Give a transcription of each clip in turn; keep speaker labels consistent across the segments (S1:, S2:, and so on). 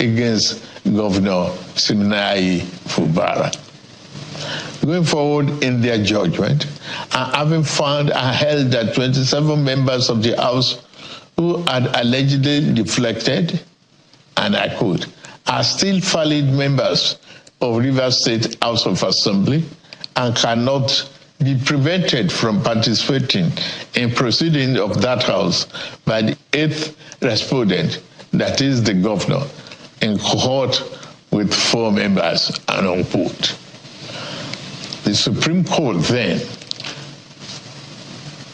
S1: against Governor Siminalayi Fubara. Going forward in their judgment, having found and held that 27 members of the House who had allegedly deflected, and I quote, are still valid members of Rivers State House of Assembly and cannot be prevented from participating in proceedings of that House by the 8th respondent, that is the governor, in cohort with 4 members, and unquote. The Supreme Court then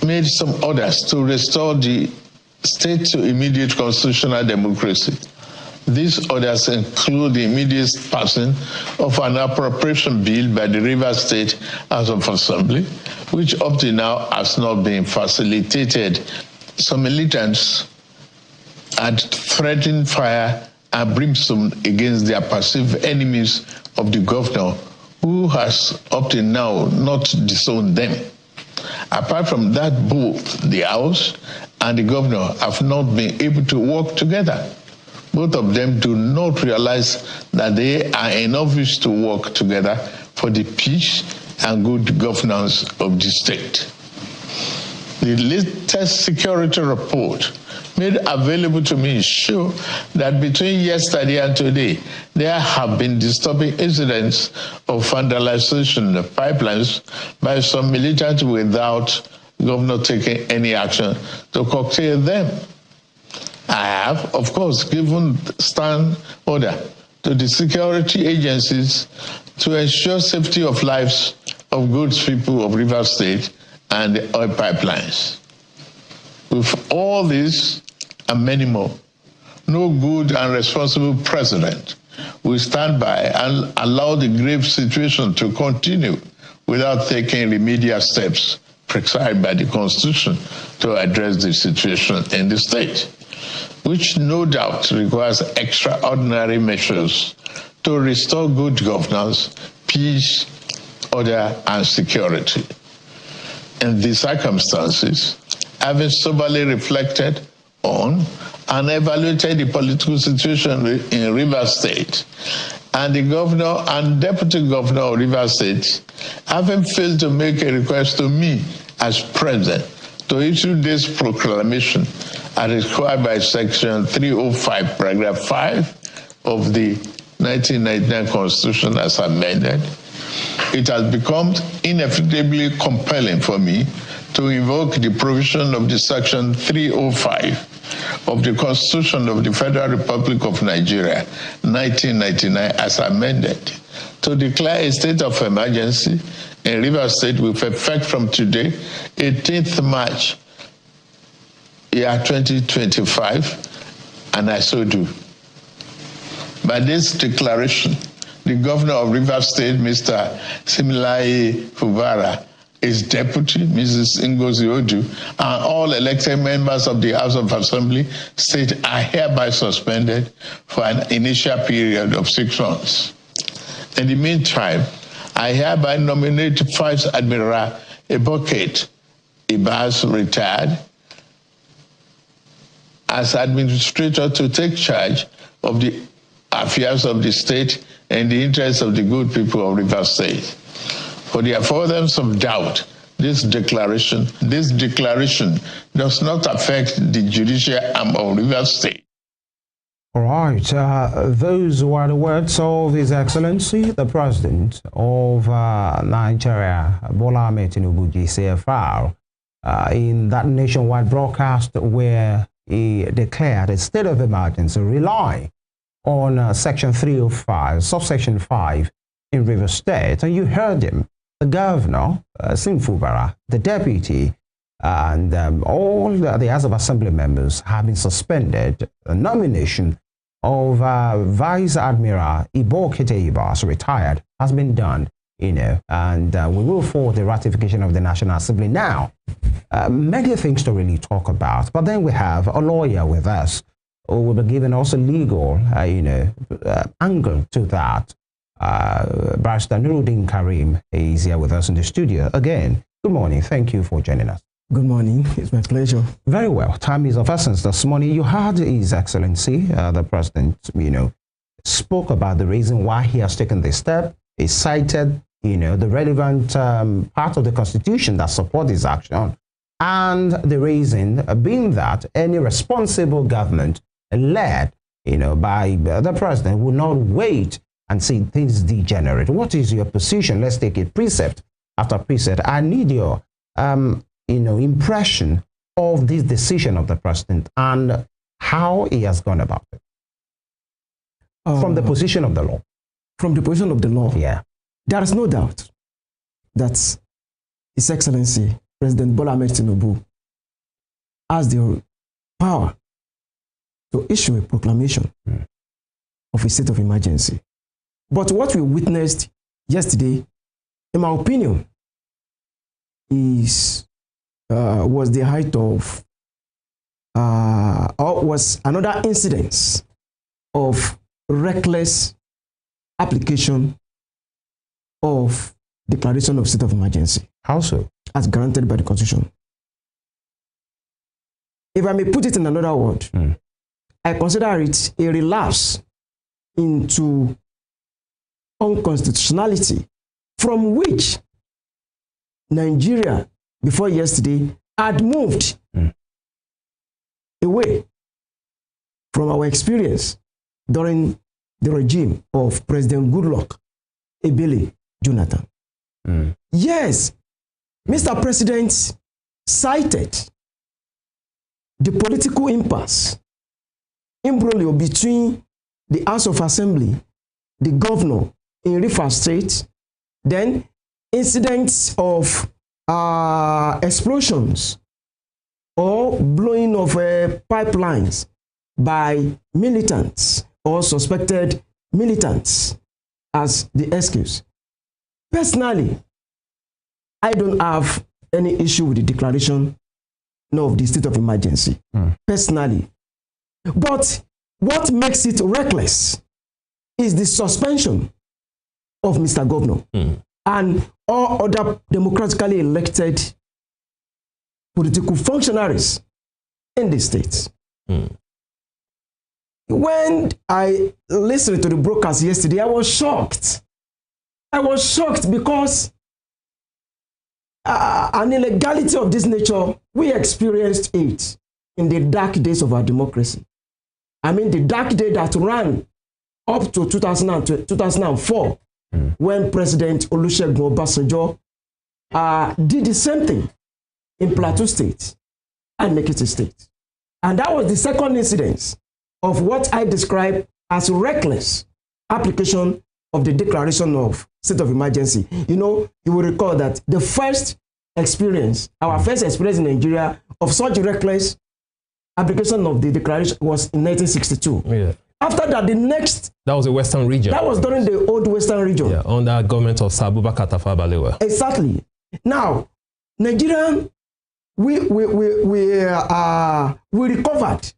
S1: made some orders to restore the state to immediate constitutional democracy. These orders include the immediate passing of an appropriation bill by the Rivers State House of Assembly, which up to now has not been facilitated. Some militants had threatened fire and brimstone against their perceived enemies of the governor, who has up to now not disowned them. Apart from that, both the House and the governor have not been able to work together. Both of them do not realize that they are in office to work together for the peace and good governance of the state. The latest security report made available to me show that between yesterday and today, there have been disturbing incidents of vandalization of pipelines by some militants without governor taking any action to curtail them. I have, of course, given stand order to the security agencies to ensure safety of lives of good people of Rivers State and the oil pipelines. With all this and many more, no good and responsible president will stand by and allow the grave situation to continue without taking remedial steps prescribed by the Constitution to address the situation in the state, which no doubt requires extraordinary measures to restore good governance, peace, order, and security. In these circumstances, having soberly reflected on and evaluated the political situation in Rivers State, and the governor and deputy governor of Rivers State, having failed to make a request to me as president to issue this proclamation as required by Section 305, Paragraph 5 of the 1999 Constitution as amended, it has become inevitably compelling for me to invoke the provision of the Section 305 of the Constitution of the Federal Republic of Nigeria, 1999, as amended, to declare a state of emergency in Rivers State with effect from today, 18th March, year 2025, and I so do. By this declaration, the governor of Rivers State, Mr. Siminalayi Fubara, his deputy, Mrs. Ngozi Odu, and all elected members of the House of Assembly state are hereby suspended for an initial period of 6 months. In the meantime, I hereby nominate Vice Admiral Ibokette Ibas, retired, as administrator to take charge of the affairs of the state in the interest of the good people of Rivers State. For the avoidance of doubt, this declaration does not affect the judicial arm of Rivers State.
S2: All right, those were the words of His Excellency, the President of Nigeria, Bola Tinubu, GCFR, in that nationwide broadcast where he declared a state of emergency, relying on Section 305, subsection 5 in Rivers State. And you heard him, the governor, Fubara, the deputy, and all the House of Assembly members have been suspended. The nomination of Vice Admiral Ibokette Ibas, retired, has been done, and we will forward the ratification of the National Assembly. Now, many things to really talk about, but then we have a lawyer with us who will be giving us a legal, angle to that. Barrister Nuruddin Karim is here with us in the studio. Again, good morning. Thank you for joining us.
S3: Good morning. It's my pleasure.
S2: Very well. Time is of essence this morning. You heard His Excellency, the President, spoke about the reason why he has taken this step. He cited, the relevant part of the Constitution that support his action, and the reason being that any responsible government led, by the president will not wait and see things degenerate. What is your position? Let's take it precept after precept. I need your, impression of this decision of the president and how he has gone about it. From the position of the law.
S3: From the position of the law.
S2: Yeah.
S3: There is no doubt that His Excellency, President Bola Tinubu, has the power to issue a proclamation of a state of emergency. But what we witnessed yesterday, in my opinion, was the height of, or was another incidence of reckless application of declaration of state of emergency.
S2: How so?
S3: As granted by the Constitution. If I may put it in another word, I consider it a relapse into unconstitutionality from which Nigeria, before yesterday, had moved away from our experience during the regime of President Goodluck Ebele Jonathan. Yes, Mr. President cited the political impasse, imbroglio between the House of Assembly, the governor in Rivers State, then incidents of explosions or blowing of pipelines by militants or suspected militants as the excuse. Personally, I don't have any issue with the declaration of the state of emergency, personally. But what makes it reckless is the suspension of Mr. Governor and all other democratically elected political functionaries in the state. When I listened to the broadcast yesterday, I was shocked. I was shocked because an illegality of this nature, we experienced it in the dark days of our democracy. I mean, the dark day that ran up to 2004, when President Olusegun Obasanjo did the same thing in Plateau State and Ekiti State. And that was the second incidence of what I describe as reckless application of the declaration of state of emergency. You know, you will recall that the first experience, our first experience in Nigeria of such reckless application of the declaration was in 1962. Yeah. After that, the next...
S4: That was the Western region.
S3: That was during the old Western region.
S4: Yeah, under government of Sir Abubakar Tafawa Balewa.
S3: Exactly. Now, Nigerian, we recovered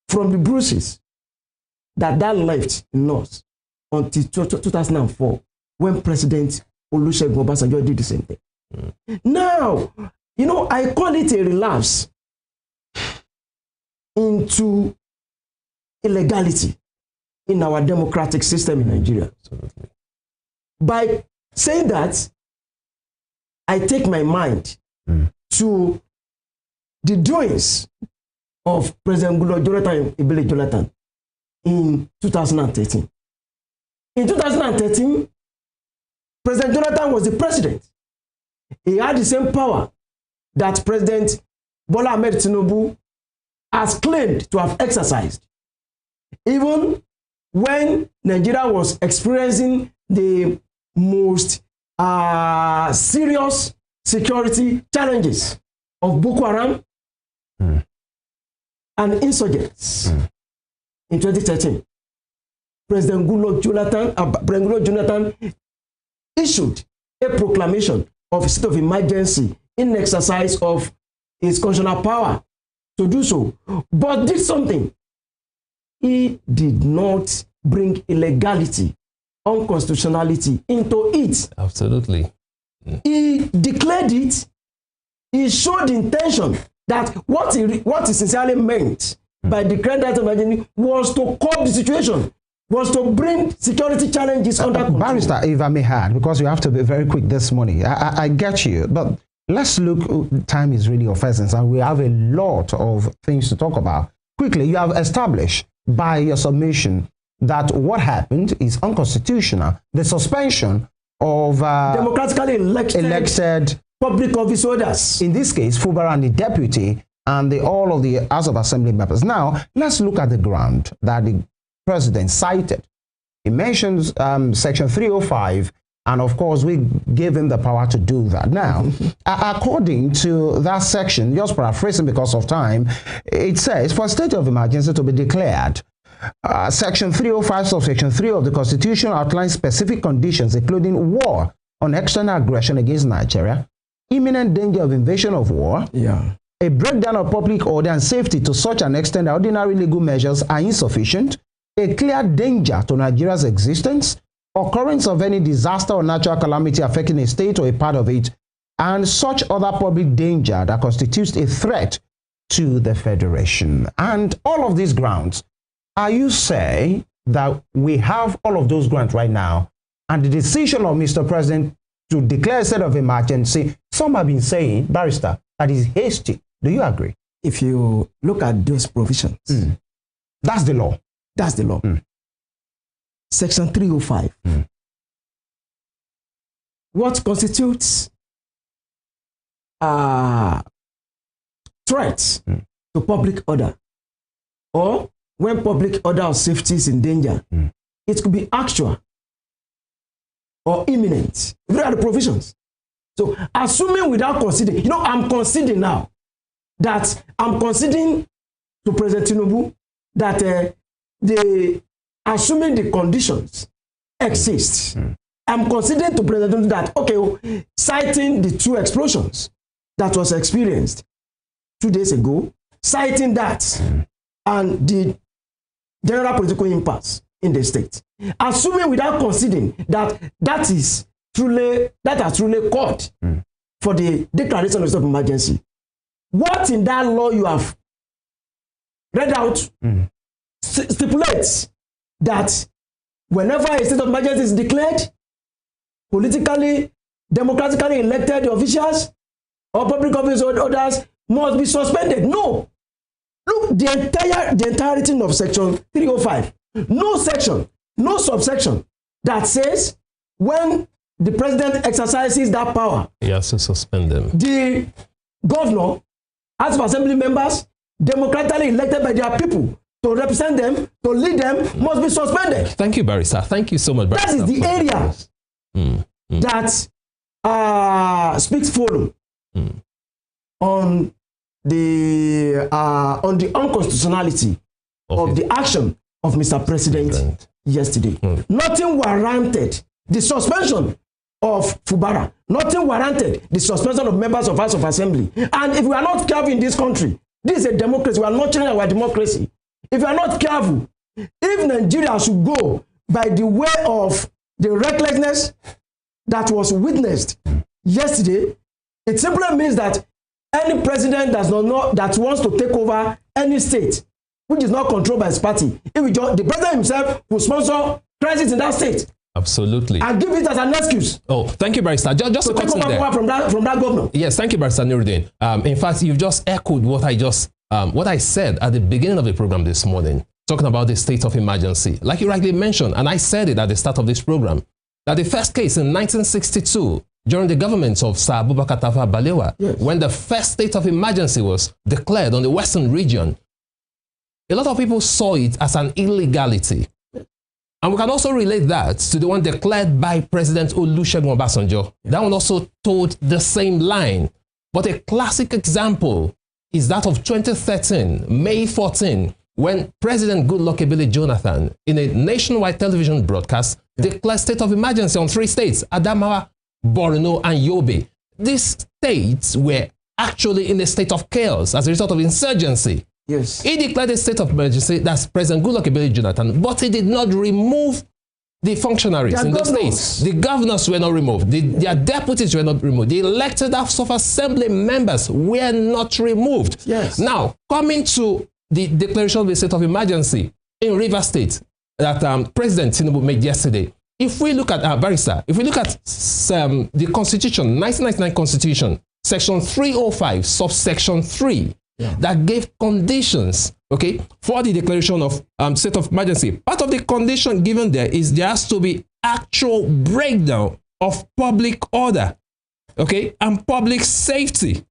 S3: from the bruises that left in us until 2004, when President Olusegun Obasanjo did the same thing. Now, you know, I call it a relapse into illegality in our democratic system in Nigeria.
S4: Absolutely.
S3: By saying that, I take my mind to the doings of President Jonathan Ebele Jonathan in 2013. In 2013, President Jonathan was the president. He had the same power that President Bola Tinubu has claimed to have exercised. Even when Nigeria was experiencing the most serious security challenges of Boko Haram and insurgents in 2013, President Goodluck Jonathan issued a proclamation of state of emergency in exercise of his constitutional power to do so, but did something. He did not bring illegality, unconstitutionality into it.
S4: Absolutely.
S3: He declared it. He showed the intention that what he sincerely meant by declaring that emergency was to curb the situation. was to bring security challenges under control.
S2: Barrister, if I may add, because you have to be very quick this morning, I get you, but let's look, time is really of essence, and we have a lot of things to talk about. Quickly, you have established by your submission that what happened is unconstitutional. The suspension of
S3: democratically elected public office holders.
S2: In this case, Fubara and the deputy and all of the House of Assembly members. Now, let's look at the ground that the president cited. He mentions Section 305, and of course, we gave him the power to do that. Now, according to that section, just paraphrasing because of time, it says, for a state of emergency to be declared, Section 305 of Section 3 of the Constitution outlines specific conditions, including war on external aggression against Nigeria, imminent danger of invasion of war, a breakdown of public order and safety to such an extent that ordinary legal measures are insufficient, a clear danger to Nigeria's existence, occurrence of any disaster or natural calamity affecting a state or a part of it, and such other public danger that constitutes a threat to the Federation. And all of these grounds, are you saying that we have all of those grounds right now, and the decision of Mr. President to declare a state of emergency, some have been saying, Barrister, that is hasty. Do you agree?
S3: If you look at those provisions,
S2: that's the law.
S3: That's the law. Section 305. What constitutes threats to public order, or when public order or safety is in danger, it could be actual or imminent. Look at the provisions. So, assuming without considering, you know, I'm conceding now that I'm conceding to President Tinubu that assuming the conditions exist, I'm conceding to President Tinubu that, okay, citing the 2 explosions that was experienced 2 days ago, citing that and the general political impasse in the state, assuming without considering that that has truly called for the declaration of state of emergency, what in that law you have read out stipulates that whenever a state of emergency is declared, politically, democratically elected officials or public office holders must be suspended. No. Look, the entirety of Section 305, no section, no subsection that says when the president exercises that power,
S4: he has to suspend them.
S3: The governor, House of Assembly members, democratically elected by their people to represent them, to lead them, must be suspended.
S4: Thank you, Barrister. Thank you so much, Barrister.
S3: That is the area that speaks volume on the unconstitutionality of the action of Mr. President yesterday. Nothing warranted the suspension of Fubara. Nothing warranted the suspension of members of House of Assembly. And if we are not careful in this country, this is a democracy. We are nurturing our democracy. If we are not careful, if Nigeria should go by the way of the recklessness that was witnessed yesterday, it simply means that any president that wants to take over any state which is not controlled by his party, the president himself will sponsor crisis in that state.
S4: Absolutely.
S3: And give it as an excuse.
S4: Oh, thank you, Barrister. Just
S3: to take over power from that governor.
S4: Yes, thank you, Barrister Nuruddin. In fact, you've just echoed what I said at the beginning of the program this morning, talking about the state of emergency. Like you rightly mentioned, and I said it at the start of this program, that the first case in 1962, during the government of Sir Abubakar Tafawa Balewa, when the first state of emergency was declared on the Western region, a lot of people saw it as an illegality. And we can also relate that to the one declared by President Olusegun Obasanjo. That one also told the same line. But a classic example is that of 2013, May 14, when President Goodluck Ebele Jonathan, in a nationwide television broadcast, declared state of emergency on 3 states, Adamawa, Borno, and Yobe. These states were actually in a state of chaos as a result of insurgency.
S3: Yes.
S4: He declared a state of emergency, that's President Goodluck Ebele Jonathan, but he did not remove the functionaries in the states. The governors were not removed. Their deputies were not removed. The elected House of Assembly members were not removed.
S3: Yes.
S4: Now, coming to the declaration of a state of emergency in Rivers State, that President Tinubu made yesterday. If we look at Barrister, if we look at the Constitution, 1999 Constitution, Section 305, subsection 3, that gave conditions, okay, for the declaration of state of emergency. Part of the condition given there is there has to be actual breakdown of public order, okay, and public safety.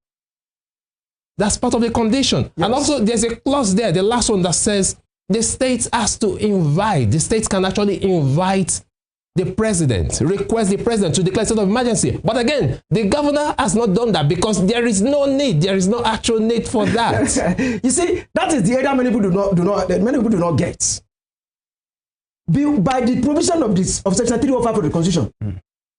S4: That's part of the condition. Yes. And also there's a clause there, the last one, that says the state has to invite, the state can actually invite the president, request the president to declare state of emergency. But again, the governor has not done that because there is no need, there is no actual need for that.
S3: You see, that is the area many people do not get. By the provision of Section 305 of the Constitution,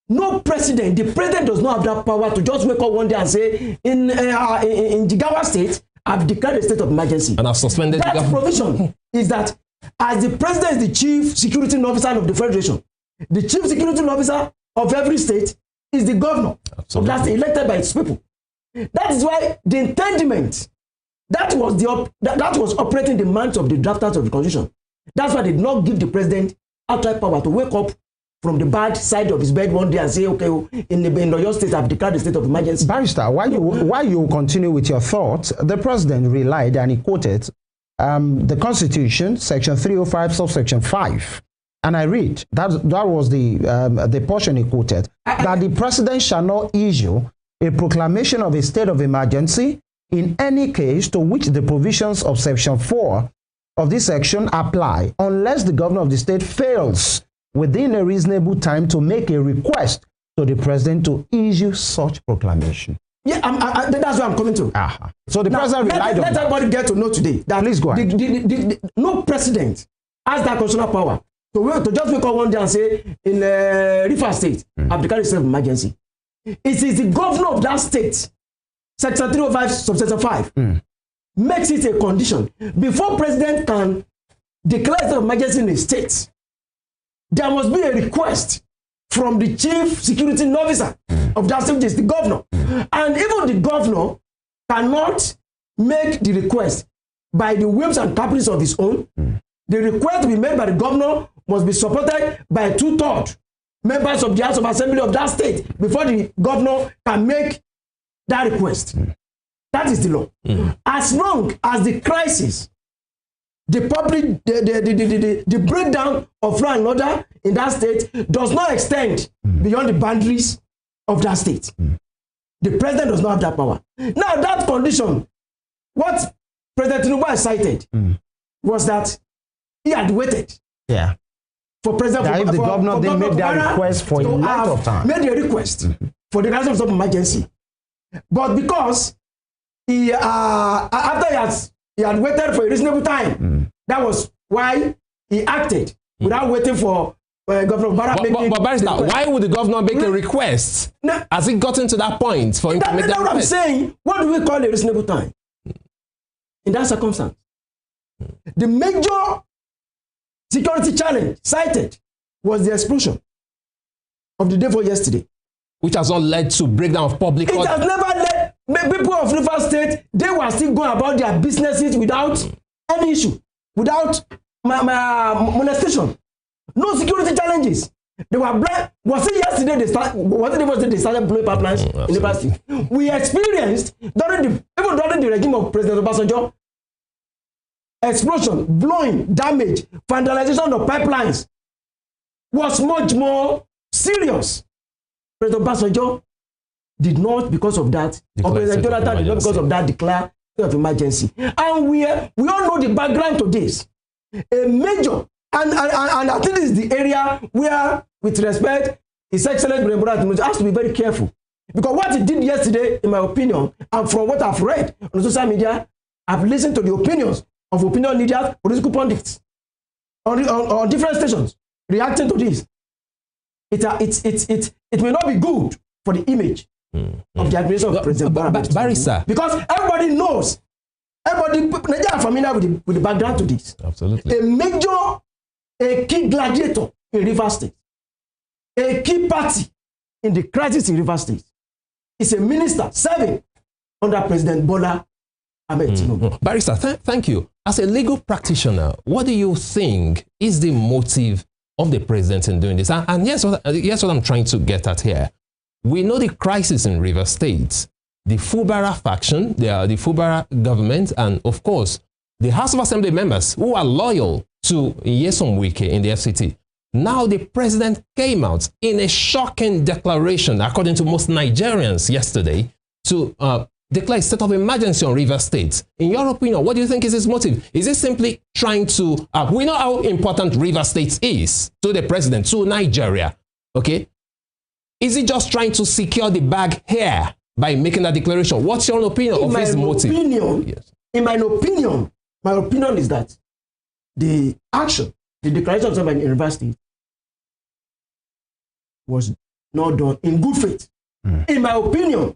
S3: no president, the president does not have that power to just wake up one day and say, in Jigawa State, I've declared a state of emergency.
S4: And I've suspended
S3: that
S4: the government.
S3: provision is that as the president is the chief security officer of the federation, the chief security officer of every state is the governor of that state, elected by its people. That is why the intendiment that was operating the minds of the drafters of the Constitution. That's why they did not give the president outright power to wake up from the bad side of his bed one day and say, okay, in your state, I've declared the state of emergency.
S2: Barrister, while you continue with your thoughts, the president relied, and he quoted the Constitution, Section 305, subsection 5. And I read, that was the portion he quoted, that the president shall not issue a proclamation of a state of emergency in any case to which the provisions of Section 4 of this section apply, unless the governor of the state fails within a reasonable time to make a request to the president to issue such proclamation.
S3: Yeah, that's what I'm coming to.
S2: So the president relied on that.
S3: Let everybody get to know today that
S2: please go ahead.
S3: No president has that constitutional power to just wake up one day and say, in Rivers State, I've declared a state of emergency. It is the governor of that state, Section 305, subsection 5, makes it a condition. Before president can declare a state of emergency in a state, there must be a request from the chief security officer of that state, which is the governor. And even the governor cannot make the request by the whims and caprices of his own. The request to be made by the governor must be supported by 2/3 members of the House of Assembly of that state before the governor can make that request. That is the law. As long as the crisis, the breakdown of law and order in that state does not extend beyond the boundaries of that state, the president does not have that power. Now, that condition, what President Tinubu has cited was that he had waited. For President
S2: Fubara, if the governor didn't make that request for a lot of time,
S3: made a request for the declaration of emergency, but because he after he had waited for a reasonable time, that was why he acted without waiting for Governor Fubara.
S4: But Barrister, why would the governor make a request?
S3: Now,
S4: has it gotten to that point for him to make that request?
S3: What I'm saying, what do we call a reasonable time in that circumstance? The major security challenge cited was the explosion of the day before yesterday,
S4: which has not led to breakdown of public order.
S3: It has never led. People of Rivers State, they were still going about their businesses without any issue, without molestation, no security challenges. They were blind. Was it yesterday they started blowing pipelines in Rivers State? We experienced even during the regime of President Obasanjo, explosion, blowing, damage, vandalization of pipelines was much more serious. President Obasanjo did not, because of that, or President Jonathan did not, because of that, declare state of emergency. And we all know the background to this. A major, and I think this is the area where, with respect, His Excellency Bola Tinubu has to be very careful. Because what he did yesterday, in my opinion, and from what I've read on social media, I've listened to the opinions of opinion leaders, political pundits, on different stations, reacting to this. It may not be good for the image of the administration of President Fubara.
S4: Barrister,
S3: because everybody knows, Nigeria are familiar with the background to this.
S4: Absolutely.
S3: A key gladiator in Rivers State, a key party in the crisis in Rivers State, is a minister serving under President Bola Tinubu.
S4: Barrister, thank you. as a legal practitioner, what do you think is the motive of the president in doing this? And here's what I'm trying to get at here. We know the crisis in Rivers State, the Fubara faction, the Fubara government, and of course, the House of Assembly members who are loyal to Nyesom Wike in the FCT. Now the president came out in a shocking declaration, according to most Nigerians yesterday, to declare a state of emergency on Rivers State. In your opinion, what do you think is his motive? Is he simply trying to, we know how important Rivers State is to the president, to Nigeria, okay? Is he just trying to secure the bag here by making that declaration? What's your opinion of his motive?
S3: Yes. In my opinion is that the action, the declaration of in Rivers State was not done in good faith. In my opinion,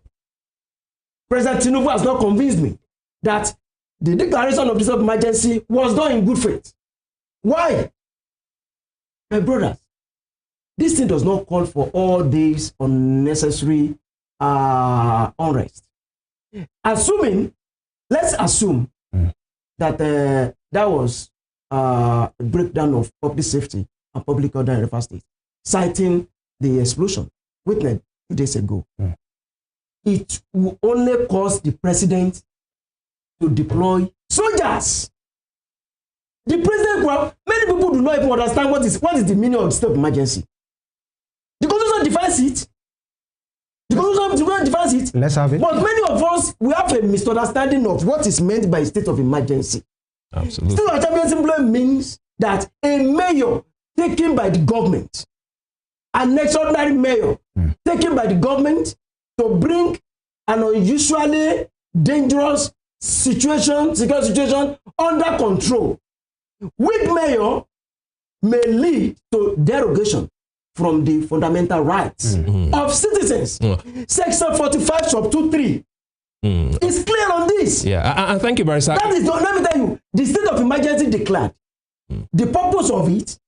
S3: President Tinubu has not convinced me that the declaration of this emergency was done in good faith. Why? My brothers, this thing does not call for all these unnecessary unrest. Let's assume that that was a breakdown of public safety and public order in Rivers State, citing the explosion witnessed 2 days ago. It will only cause the president to deploy soldiers. The president, many people do not even understand what is the meaning of state of emergency. The Constitution defines it. The Constitution defines it.
S2: Let's have it.
S3: But many of us, we have a misunderstanding of what is meant by state of emergency.
S4: Absolutely.
S3: State of emergency means that a mayor taken by the government, an extraordinary mayor taken by the government to bring an unusually dangerous security situation under control. Weak mayor may lead to derogation from the fundamental rights of citizens. Section 45 sub 2(3) is clear on this.
S4: Yeah, and thank you, Barrister.
S3: That is, let me tell you, the state of emergency declared. The purpose of it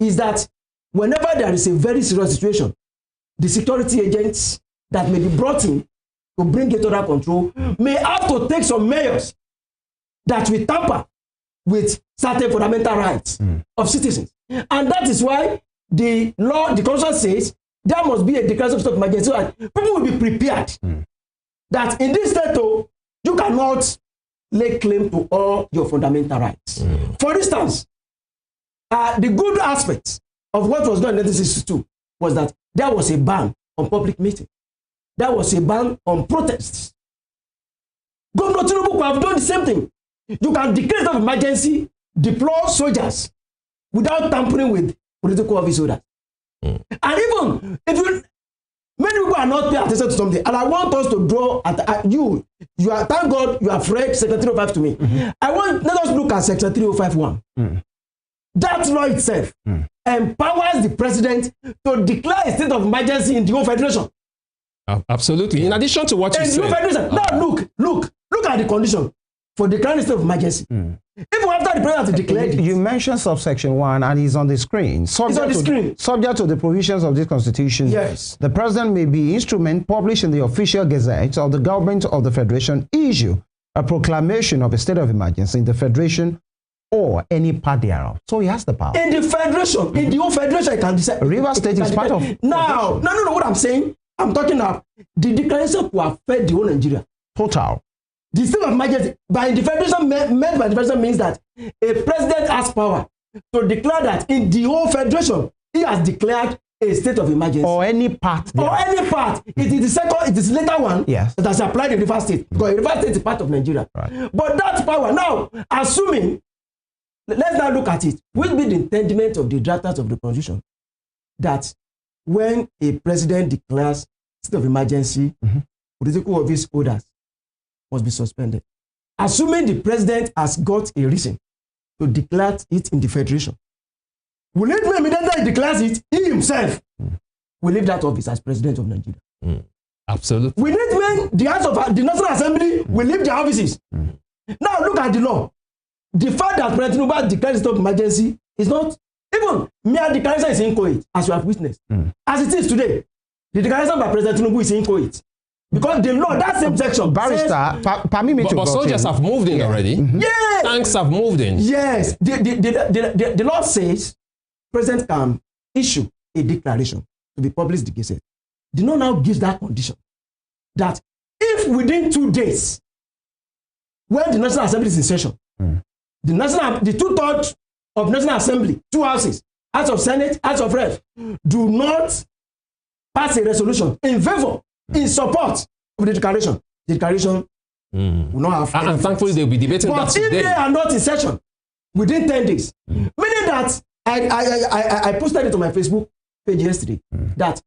S3: is that whenever there is a very serious situation, the security agents that may be brought in to bring it under control may have to take some measures that will tamper with certain fundamental rights of citizens. And that is why the law, the Constitution says there must be a declaration of state of emergency, and people will be prepared that in this state, you cannot lay claim to all your fundamental rights. For instance, the good aspect of what was done in 1962 was that there was a ban on public meetings. There was a ban on protests. Governor Tinubu could have done the same thing. You can declare state of emergency, deploy soldiers without tampering with political office holders. And even if many people are not paying attention to something, and I want us to draw at you are, thank God you have read Section 305 to me. Let us look at Section 305(1). That law itself empowers the president to declare a state of emergency in the whole federation.
S4: Absolutely. In addition to what you said.
S3: Now look at the condition for declaring a state of emergency. Even after the president has declared it.
S2: You mentioned subsection 1 and it's on the screen. Subject to the provisions of this constitution,
S3: yes,
S2: the president may be instrument published in the official gazette of the government of the federation issue a proclamation of a state of emergency in the federation or any part thereof. So he has the power.
S3: In the federation, in the whole federation, he can decide.
S2: Rivers State is part of.
S3: No, what I'm saying, I'm talking about the declaration to affect the whole Nigeria.
S2: Total.
S3: The state of emergency by the federation meant by the federation means that a president has power to declare that in the whole federation he has declared a state of emergency.
S2: Or any part.
S3: Or any part. It is the second, it is the later one that has applied in Rivers State. Because Rivers State is part of Nigeria. Right. But that power, now, assuming, let's now look at it. Will be the intendment of the drafters of the Constitution that when a president declares state of emergency, political office holders must be suspended. Assuming the president has got a reason to declare it in the federation, will it mean immediately he declares it, he himself will leave that office as president of Nigeria?
S4: Absolutely.
S3: Will it mean the House of the National Assembly will leave their offices? Now look at the law. The fact that President Tinubu declared state of emergency is not even mere declaration is inchoate, as you have witnessed. As it is today, the declaration by President Tinubu is inchoate. Because the law, that same section.
S2: Barrister, permit me to
S4: But soldiers have moved in already.
S3: Yes.
S4: Tanks have moved in.
S3: Yes. The law says President can issue a declaration to be published in the Gazette. The law now gives that condition that if within 2 days, when the National Assembly is in session, the 2/3 of National Assembly, 2 houses, House of Senate, House of Reps, do not pass a resolution in favor, in support of the declaration will not have.
S4: And thankfully, they'll be debating that today.
S3: But if they are not in session within 10 days, meaning that I posted it on my Facebook page yesterday, that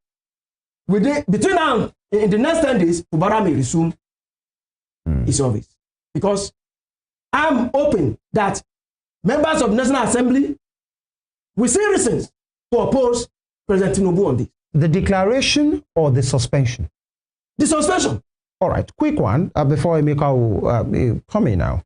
S3: between now in the next 10 days, Fubara may resume his office. Because I'm hoping that members of the National Assembly will see reasons to oppose President Tinubu on this.
S2: The declaration or the suspension?
S3: The suspension.
S2: All right, quick one before Emeka will come in now.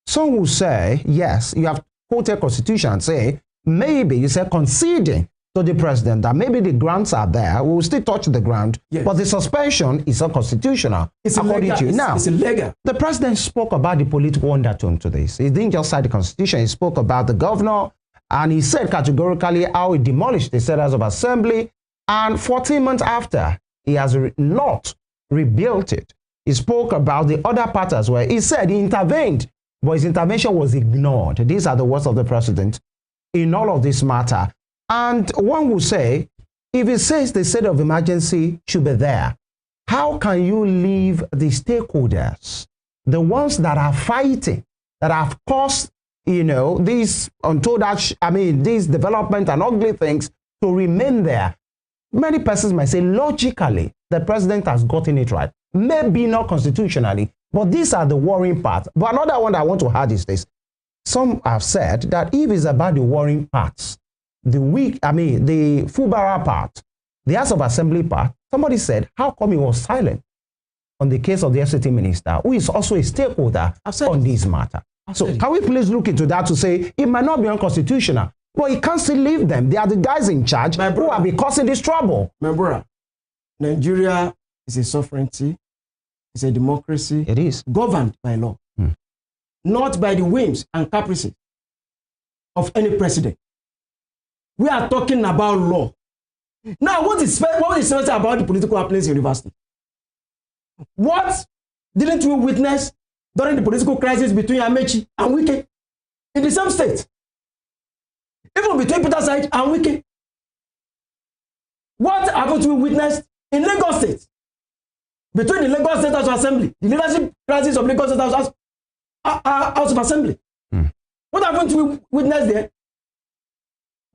S2: Some will say, yes, you have quoted Constitution and say, maybe you say conceding to the president that maybe the grounds are there, we will still touch the ground, yes, but the suspension is unconstitutional.
S3: It's according to you. Now, it's illegal.
S2: The president spoke about the political undertone to this. He didn't just cite the Constitution, he spoke about the governor, and he said categorically how he demolished the Senate of Assembly, and 14 months after, he has not rebuilt it. He spoke about the other part as well. He said he intervened, but his intervention was ignored. These are the words of the president in all of this matter. And one will say, if it says the state of emergency should be there, how can you leave the stakeholders, the ones that are fighting, that have caused, these untold, these development and ugly things to remain there? Many persons might say, logically, the president has gotten it right. Maybe not constitutionally, but these are the worrying parts. But another one I want to add is this. Some have said that if it's about the worrying parts, the Fubara part, the House of Assembly part, somebody said, how come he was silent on the case of the FCT minister, who is also a stakeholder on this matter? So can we please look into that to say it might not be unconstitutional, but he can't still leave them. They are the guys in charge who have been causing this trouble.
S3: My brother, Nigeria is a sovereignty, it's a democracy.
S2: It is.
S3: Governed by law, not by the whims and caprices of any president. We are talking about law. Now, what is special about the political happenings in Rivers State? What didn't we witness during the political crisis between Amechi and Wike in the same state? Even between Peter Side and Wike. What happened we witnessed in Lagos State? Between the Lagos State House of Assembly, the leadership crisis of Lagos State House of Assembly. What happened we witness there?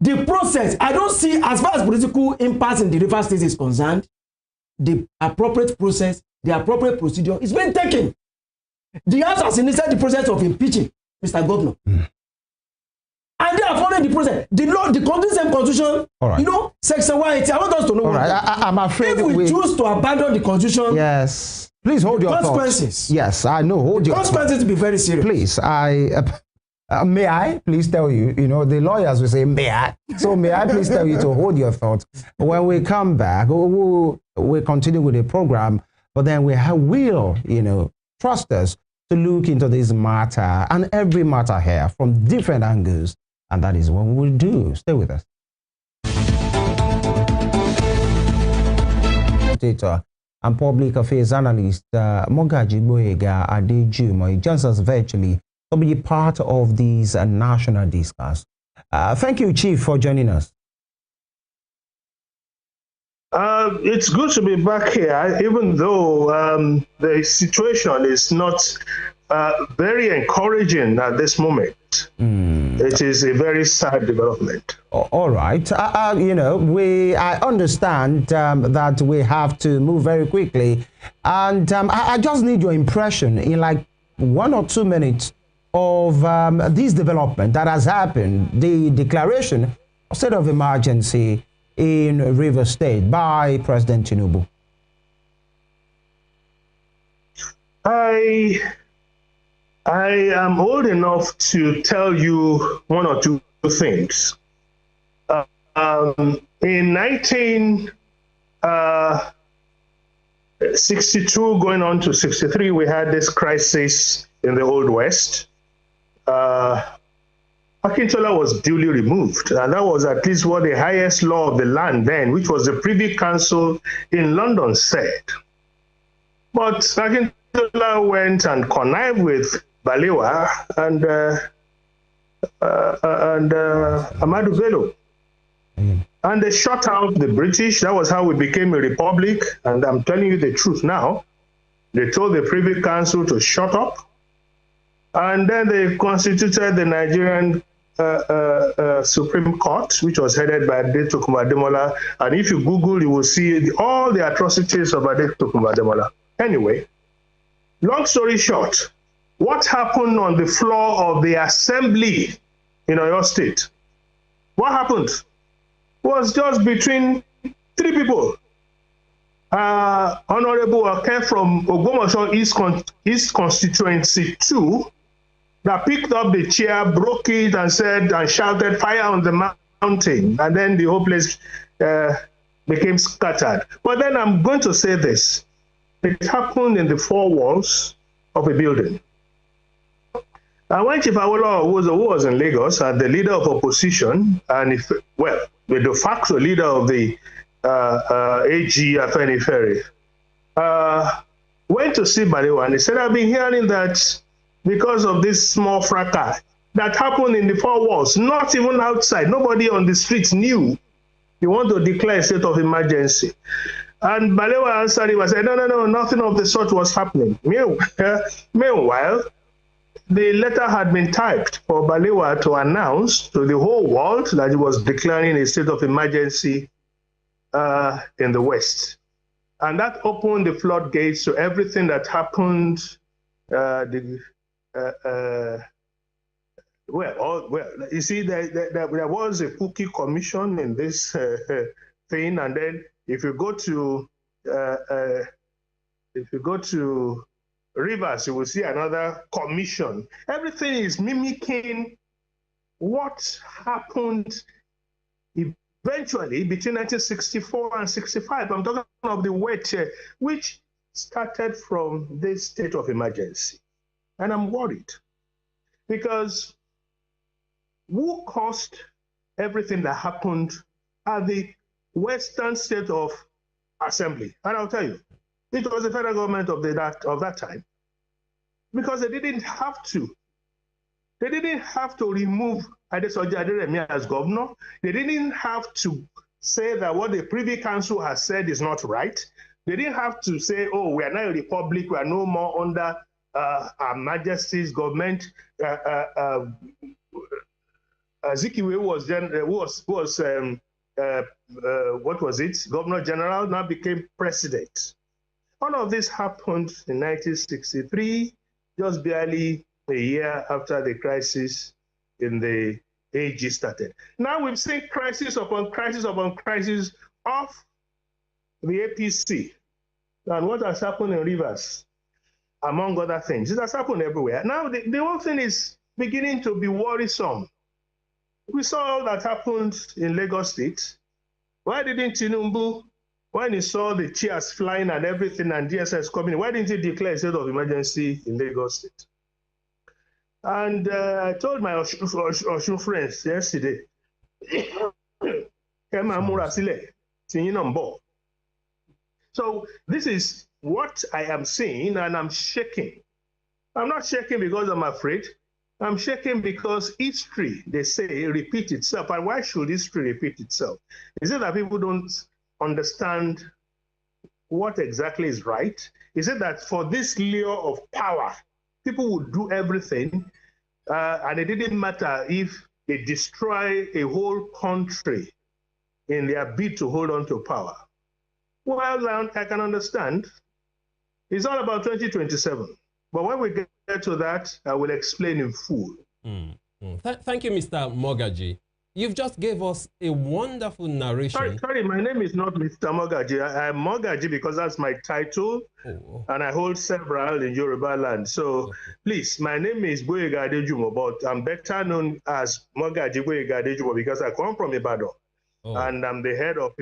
S3: The process, I don't see, as far as political impasse in the Rivers State is concerned, the appropriate process, the appropriate procedure is being taken. The House has initiated the process of impeaching Mr. Governor. And they are following the process. The law, the same constitution, right, Section 180. I want us to know.
S2: All right, I'm afraid
S3: if we choose to abandon the constitution,
S2: yes, please hold your
S3: consequences.
S2: Thoughts. Yes, I know. Hold your
S3: consequences to be very serious.
S2: Please, may I please tell you, the lawyers will say, may I? So may I please tell you to hold your thoughts. When we come back, we'll continue with the program, but then we will, trust us to look into this matter and every matter here from different angles. And that is what we will do. Stay with us. And public affairs analyst Mogaji Boyega Adejumo, he joins us virtually to be part of these national discourse. Thank you, Chief, for joining us.
S5: It's good to be back here, even though the situation is not very encouraging at this moment. It is a very sad development.
S2: All right. I understand that we have to move very quickly. And I just need your impression in like 1 or 2 minutes of this development that has happened, the declaration of state of emergency in Rivers State by President Tinubu.
S5: I am old enough to tell you 1 or 2 things. In 1980, 62 going on to 63, we had this crisis in the Old West. Akintola was duly removed, and that was at least what the highest law of the land then, which was the Privy Council in London, said. But Akintola went and connived with Balewa and Ahmadu Bello. And they shut out the British. That was how we became a republic. And I'm telling you the truth now. They told the Privy Council to shut up. And then they constituted the Nigerian Supreme Court, which was headed by Adetokunbo Ademola. And if you Google, you will see all the atrocities of Adetokunbo Ademola. Anyway, long story short, what happened on the floor of the assembly in Oyo State? What happened? Was just between three people. Honorable Oke from Ogbomoso East Constituency 2, that picked up the chair, broke it, and said and shouted, "Fire on the mountain!" And then the whole place became scattered. But then I'm going to say this: it happened in the four walls of a building. And when Chief Awolowo who was in Lagos and the leader of opposition, and the de facto leader of the AG Afenifere, went to see Balewa, and he said, "I've been hearing that because of this small fracas that happened in the four walls, not even outside, nobody on the streets knew, you want to declare a state of emergency." And Balewa answered him and said, no, nothing of the sort was happening. Meanwhile, the letter had been typed for Balewa to announce to the whole world that he was declaring a state of emergency in the West. And that opened the floodgates to everything that happened. You see, there was a cookie commission in this thing, and then if you go to Rivers, you will see another commission. Everything is mimicking what happened eventually between 1964 and 65. I'm talking of the wet, which started from this state of emergency. And I'm worried because who caused everything that happened at the Western State of Assembly? And I'll tell you, it was the federal government of that time, because they didn't have to. They didn't have to remove Adesoji Aderemi as governor. They didn't have to say that what the Privy Council has said is not right. They didn't have to say, "Oh, we are now a republic. We are no more under Her Majesty's government." Azikiwe was Governor General, now became president. All of this happened in 1963, just barely a year after the crisis in the AG started. Now we've seen crisis upon crisis upon crisis of the APC. And what has happened in Rivers, among other things, it has happened everywhere. Now the whole thing is beginning to be worrisome. We saw all that happened in Lagos State. Why didn't Tinubu, when he saw the chairs flying and everything and DSS coming, why didn't he declare a state of emergency in Lagos State? And I told my Osun friends yesterday, so this is what I am seeing, and I'm shaking. I'm not shaking because I'm afraid. I'm shaking because history, they say, repeats itself. And why should history repeat itself? Is it that people don't understand what exactly is right? Is it that for this lure of power, people would do everything, and it didn't matter if they destroy a whole country in their bid to hold on to power? Well, I can understand. It's all about 2027. But when we get to that, I will explain in full.
S4: Thank you, Mr. Mogaji. You've just gave us a wonderful narration.
S5: Sorry, my name is not Mr. Mogaji. I'm Mogaji because that's my title, and I hold several in Yoruba land. So please, my name is Boyega Adejumo, but I'm better known as Mogaji Boyega Adejumo because I come from Ibadan, and I'm the head of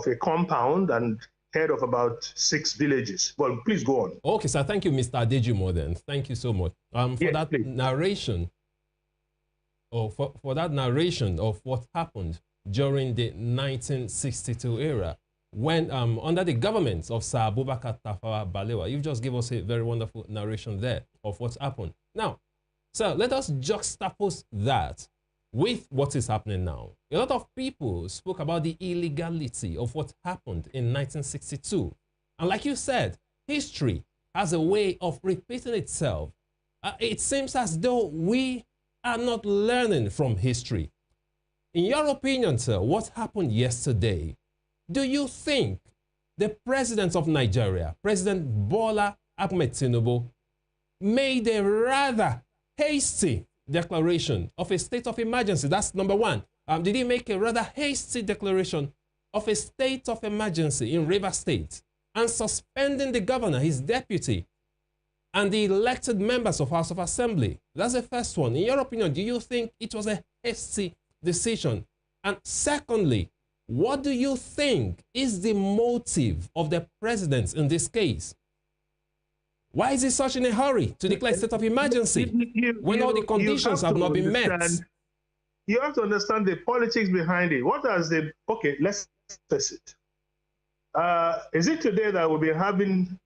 S5: a compound and head of about 6 villages. Well, please go on.
S4: Okay, sir. Thank you, Mr. Adejimo, then. Thank you so much for
S5: Yes,
S4: that
S5: please.
S4: narration, or for that narration of what happened during the 1962 era, when under the government of Sir Abubakar Tafawa Balewa. You just gave us a very wonderful narration there of what happened. Now, sir, let us juxtapose that with what is happening now. A lot of people spoke about the illegality of what happened in 1962. And like you said, history has a way of repeating itself. It seems as though we are not learning from history. In your opinion, sir, what happened yesterday? Do you think the president of Nigeria, President Bola Tinubu, made a rather hasty declaration of a state of emergency? That's number one. Did he make a rather hasty declaration of a state of emergency in Rivers State and suspending the governor, his deputy, and the elected members of House of Assembly? That's the first one. In your opinion, do you think it was a hasty decision? And secondly, what do you think is the motive of the president in this case? Why is he such in a hurry to declare a state of emergency when all the conditions have not been met?
S5: You have to understand the politics behind it. What has the... Okay, let's face it. Is it today that we'll be having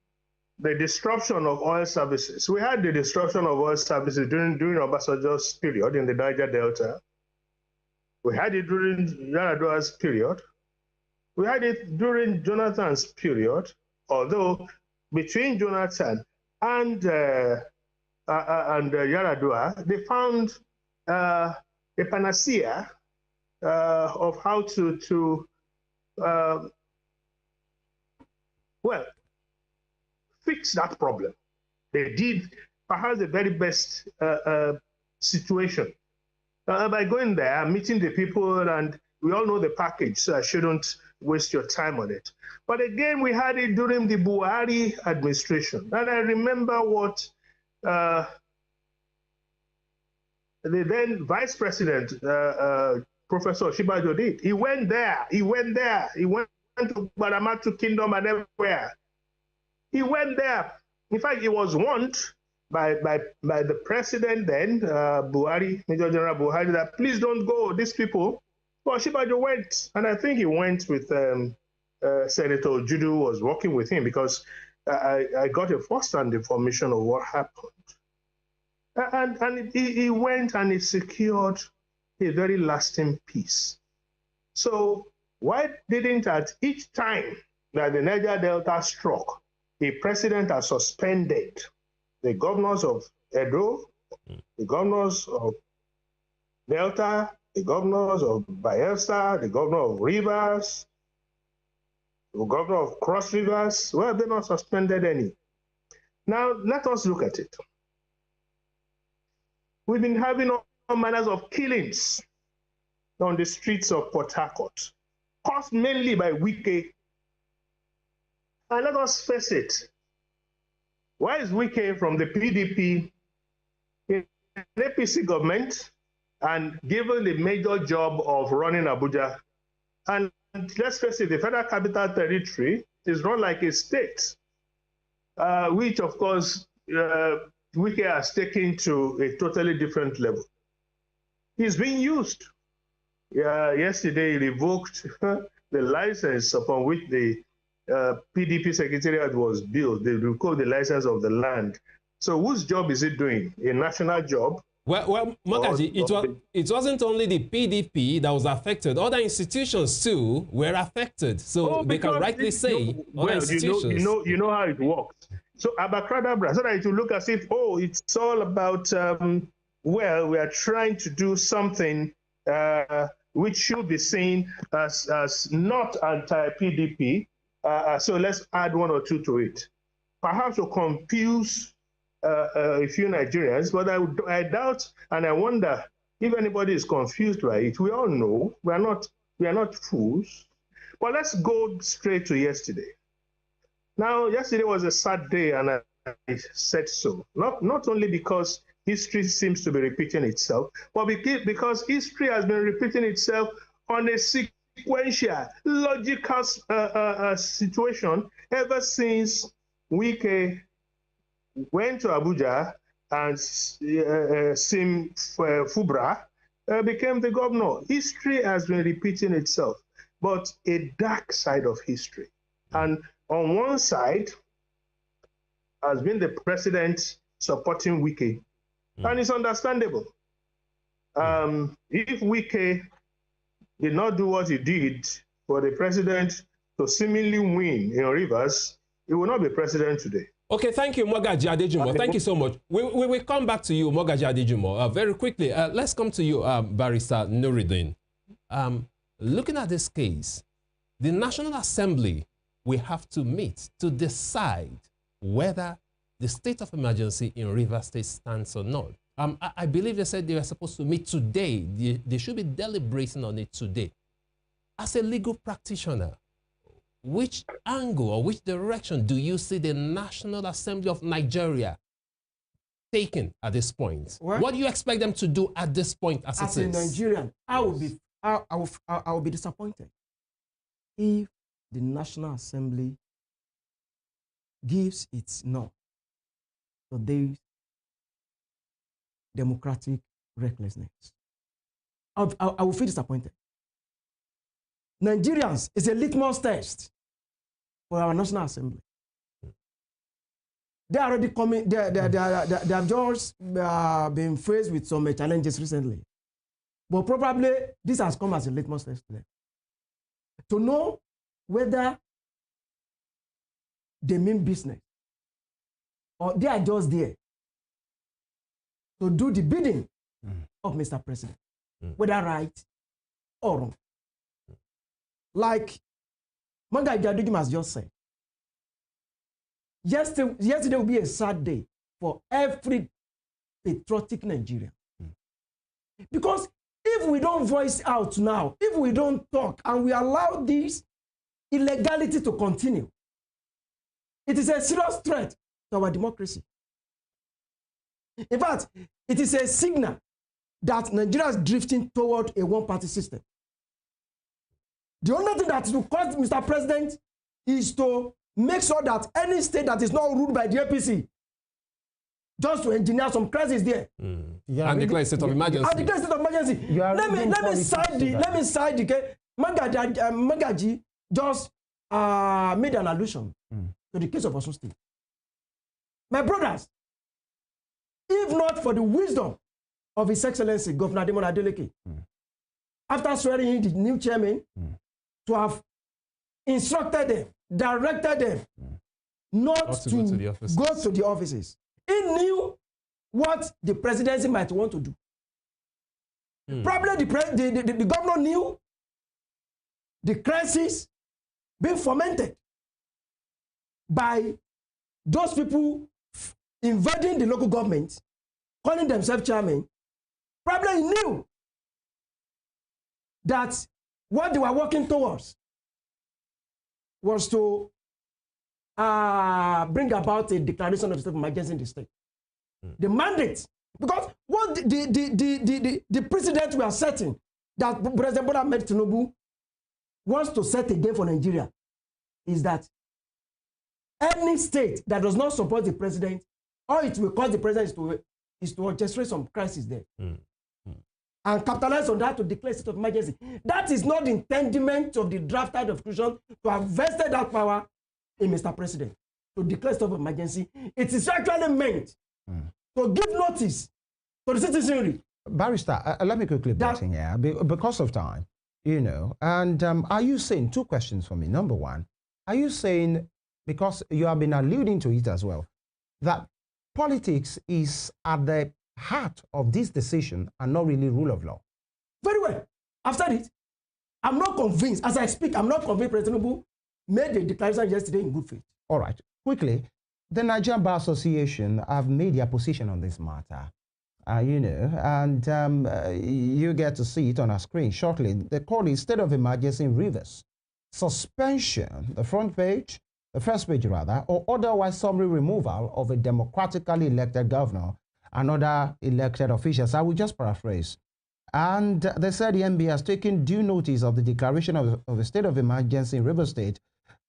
S5: the disruption of oil services? We had the disruption of oil services during Obasanjo's period in the Niger Delta. We had it during Yaradua's period. We had it during Jonathan's period, although between Jonathan and Yaradua, they found a panacea of how to fix that problem. They did perhaps the very best situation. By going there, meeting the people, and we all know the package, so I shouldn't waste your time on it. But again, we had it during the Buhari administration. And I remember what the then Vice President, Professor Shibajo did. He went there. He went to Baramatu Kingdom and everywhere. He went there. In fact, he was warned by the president then, Buhari, Major General Buhari, that please don't go, these people. Well, Shibajo went, and I think he went with Senator Ojudu was working with him, because I got a first-hand information of what happened. And he went and he secured a very lasting peace. So why didn't at each time that the Niger Delta struck, the president has suspended the governors of Edo, the governors of Delta, the governors of Bayelsa, the governor of Rivers, the governor of Cross Rivers? Well, they're not suspended any. Now, let us look at it. We've been having all manners of killings on the streets of Port Harcourt, caused mainly by Wike. And let us face it. Why is Wike from the PDP in the APC government and given the major job of running Abuja? And let's face it, the Federal Capital Territory is run like a state, which of course Wike has taken to a totally different level. He's being used. Yesterday, he revoked the license upon which the PDP secretariat was built. They revoked the license of the land. So whose job is it doing? A national job?
S4: Well, Magaji, it wasn't only the PDP that was affected. Other institutions too were affected. So they can rightly say other institutions.
S5: You know how it works. So abacadabra, so that it will look as if, oh, it's all about, well, we are trying to do something which should be seen as not anti-PDP. So let's add one or two to it. Perhaps to confuse a few Nigerians, but I doubt and I wonder if anybody is confused by it. We all know we are not fools. But let's go straight to yesterday. Now, yesterday was a sad day, and I said so. Not only because history seems to be repeating itself, but because history has been repeating itself on a significant sequential, logical situation ever since Wike went to Abuja and Fubara became the governor. History has been repeating itself, but a dark side of history. And on one side has been the president supporting Wike, and it's understandable. If Wike did not do what he did for the president to seemingly win in Rivers, he will not be president today.
S4: Okay, thank you, Mogaji Adejumo. Thank you so much. We will come back to you, Mogaji Adejumo, very quickly. Let's come to you, Barrister Nuruddin. Looking at this case, the National Assembly will have to meet to decide whether the state of emergency in Rivers State stands or not. I believe they said they were supposed to meet today. They should be deliberating on it today. As a legal practitioner, which angle or which direction do you see the National Assembly of Nigeria taking at this point? What do you expect them to do at this point as it is?
S3: As a Nigerian, I will be disappointed if the National Assembly gives its no to this democratic recklessness. I will feel disappointed. Nigerians is a litmus test for our National Assembly. They are already coming. They have just been faced with some challenges recently, but probably this has come as a litmus test to them to know whether they mean business or they are just there to do the bidding of Mr. President, whether right or wrong. Like Mogaji Adejumo has just said, yesterday will be a sad day for every patriotic Nigerian. Because if we don't voice out now, if we don't talk and we allow this illegality to continue, it is a serious threat to our democracy. In fact, it is a signal that Nigeria is drifting toward a one-party system. The only thing that will cause Mr. President is to make sure that any state that is not ruled by the APC, just to engineer some crisis there.
S4: And declare a state of emergency.
S3: And declare a state of emergency. Let me side the case. Mogaji just made an allusion to the case of Osun State. My brothers, if not for the wisdom of His Excellency Governor Adeleke, after swearing in the new chairman, to have instructed them, directed them not to go to the offices. He knew what the presidency might want to do. Probably the governor knew the crisis being fomented by those people invading the local government, calling themselves chairman. Probably he knew that what they were working towards was to bring about a declaration of state of emergency in the state. The mandate, because what the precedent we are setting, that President Bola Tinubu wants to set again for Nigeria, is that any state that does not support the president, or it will cause the president is to orchestrate some crisis there. And capitalize on that to declare state of emergency. That is not the intendment of the drafted of Constitution to have vested that power in Mr. President to declare state of emergency. It is actually meant to give notice to the citizenry.
S2: Barrister, let me quickly put in here because of time, you know. And are you saying, two questions for me? Number one, are you saying, because you have been alluding to it as well, that politics is at the heart of this decision and not really rule of law?
S3: Very well. I've said it. I'm not convinced. As I speak, I'm not convinced President Tinubu made the declaration yesterday in good faith.
S2: All right. Quickly, the Nigerian Bar Association have made their position on this matter, you know, and you get to see it on our screen shortly. They call it state of emergency in Rivers. Suspension, the front page, the first page rather, or otherwise summary removal of a democratically elected governor and other elected officials. I will just paraphrase. And they said the NBA has taken due notice of the declaration of a state of emergency in Rivers State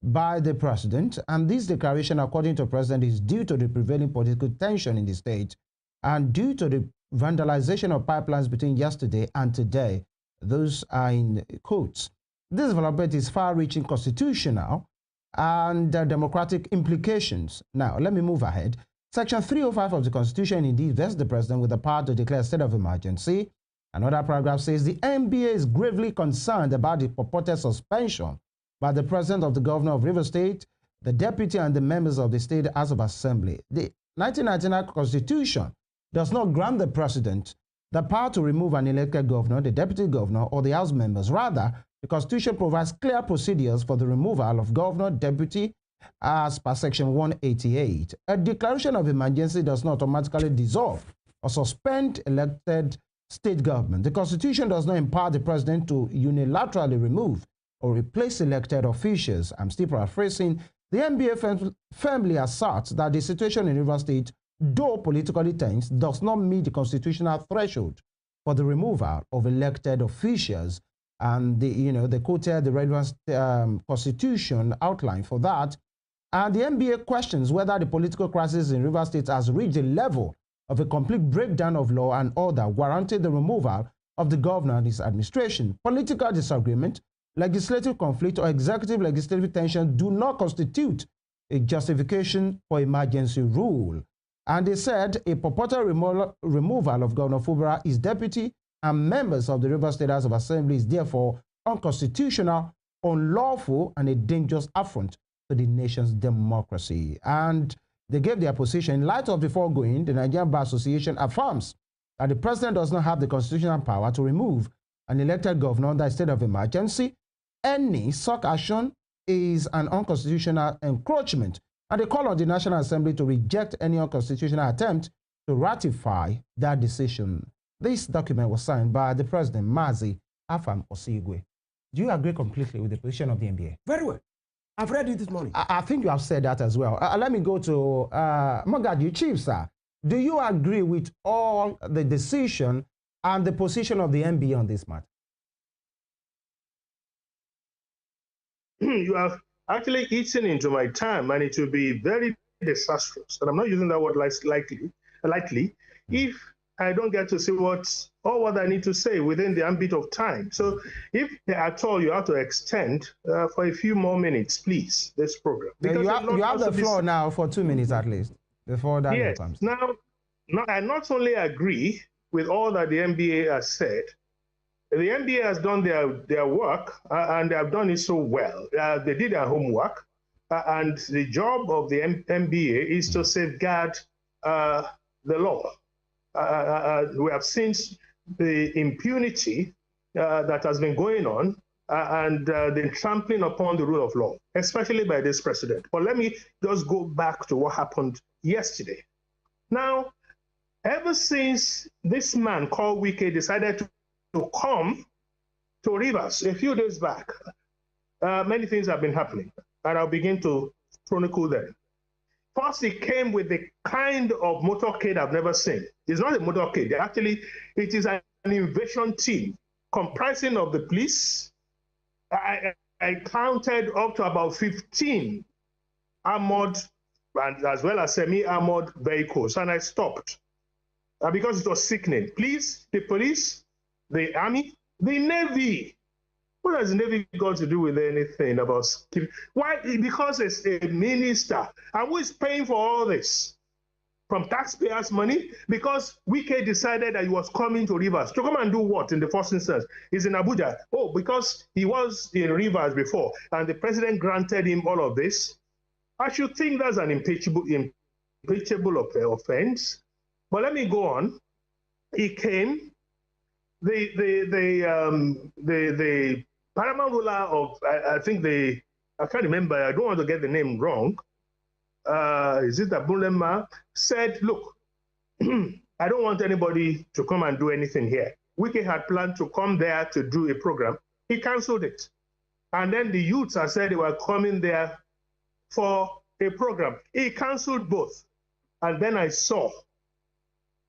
S2: by the president. And this declaration, according to the president, is due to the prevailing political tension in the state and due to the vandalization of pipelines between yesterday and today. Those are in quotes. This development is far-reaching constitutional and democratic implications. Now, let me move ahead. Section 305 of the Constitution indeed vests the president with the power to declare a state of emergency. Another paragraph says the NBA is gravely concerned about the purported suspension by the president of the governor of Rivers State, the deputy, and the members of the State House of Assembly. The 1999 Constitution does not grant the president the power to remove an elected governor, the deputy governor, or the House members. Rather, the Constitution provides clear procedures for the removal of governor, deputy, as per Section 188. A declaration of emergency does not automatically dissolve or suspend elected state government. The Constitution does not empower the president to unilaterally remove or replace elected officials. I'm still paraphrasing. The NBA firmly asserts that the situation in Rivers State, though politically tense, does not meet the constitutional threshold for the removal of elected officials. And they quoted the relevant constitution outline for that. And the NBA questions whether the political crisis in Rivers State has reached the level of a complete breakdown of law and order, warranting the removal of the governor and his administration. Political disagreement, legislative conflict, or executive legislative tension do not constitute a justification for emergency rule. And they said a purported removal of Governor Fubara, his deputy, and members of the Rivers State House of Assembly is therefore unconstitutional, unlawful, and a dangerous affront to the nation's democracy. And they gave their position. In light of the foregoing, the Nigerian Bar Association affirms that the president does not have the constitutional power to remove an elected governor under a state of emergency. Any such action is an unconstitutional encroachment, and they call on the National Assembly to reject any unconstitutional attempt to ratify that decision. This document was signed by the president, Mazi Afam Osigwe. Do you agree completely with the position of the NBA?
S3: Very well. I've read it this morning.
S2: I think you have said that as well. Let me go to Mogadi, Chief, sir. Do you agree with all the decision and the position of the NBA on this matter?
S5: You have actually eaten into my time, and it will be very disastrous. And I'm not using that word lightly if I don't get to say what I need to say within the ambit of time. So if at all you have to extend for a few more minutes, please, this program.
S2: Because you have the floor now for 2 minutes at least, before that comes.
S5: Now, I not only agree with all that the NBA has said, the NBA has done their work, and they have done it so well. They did their homework, and the job of the NBA is to safeguard the law. We have seen the impunity that has been going on and the trampling upon the rule of law, especially by this president. But let me just go back to what happened yesterday. Now, ever since this man called Wike decided to come to Rivers a few days back, many things have been happening, and I'll begin to chronicle them. First, he came with the kind of motorcade I've never seen. It's not a motorcade. Actually, it is an invasion team comprising of the police. I counted up to about 15 armored and as well as semi-armored vehicles, and I stopped because it was sickening. Please, the police, the army, the Navy. What has the Navy got to do with anything about security? Why? Because it's a minister. And who is paying for all this? From taxpayers' money? Because Wike decided that he was coming to Rivers. To come and do what in the first instance? He's in Abuja. Oh, because he was in Rivers before, and the president granted him all of this. I should think that's an impeachable offense. But let me go on. He came. The paramount ruler of, I think I can't remember, I don't want to get the name wrong. Is it Abulema? Said, look, I don't want anybody to come and do anything here. Wike had planned to come there to do a program. He canceled it. And then the youths had said they were coming there for a program. He canceled both. And then I saw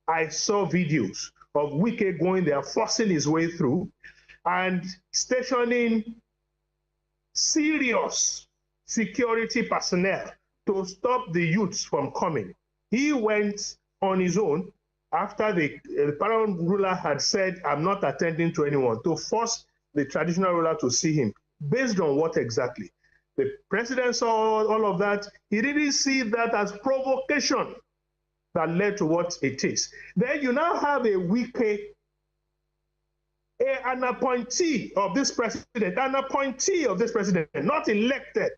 S5: videos of Wike going there, forcing his way through, and stationing serious security personnel to stop the youths from coming. He went on his own after the paramount ruler had said, I'm not attending to anyone, to force the traditional ruler to see him. Based on what exactly? The president saw all of that. He didn't see that as provocation that led to what it is. Then you now have a Wike, an appointee of this president, not elected,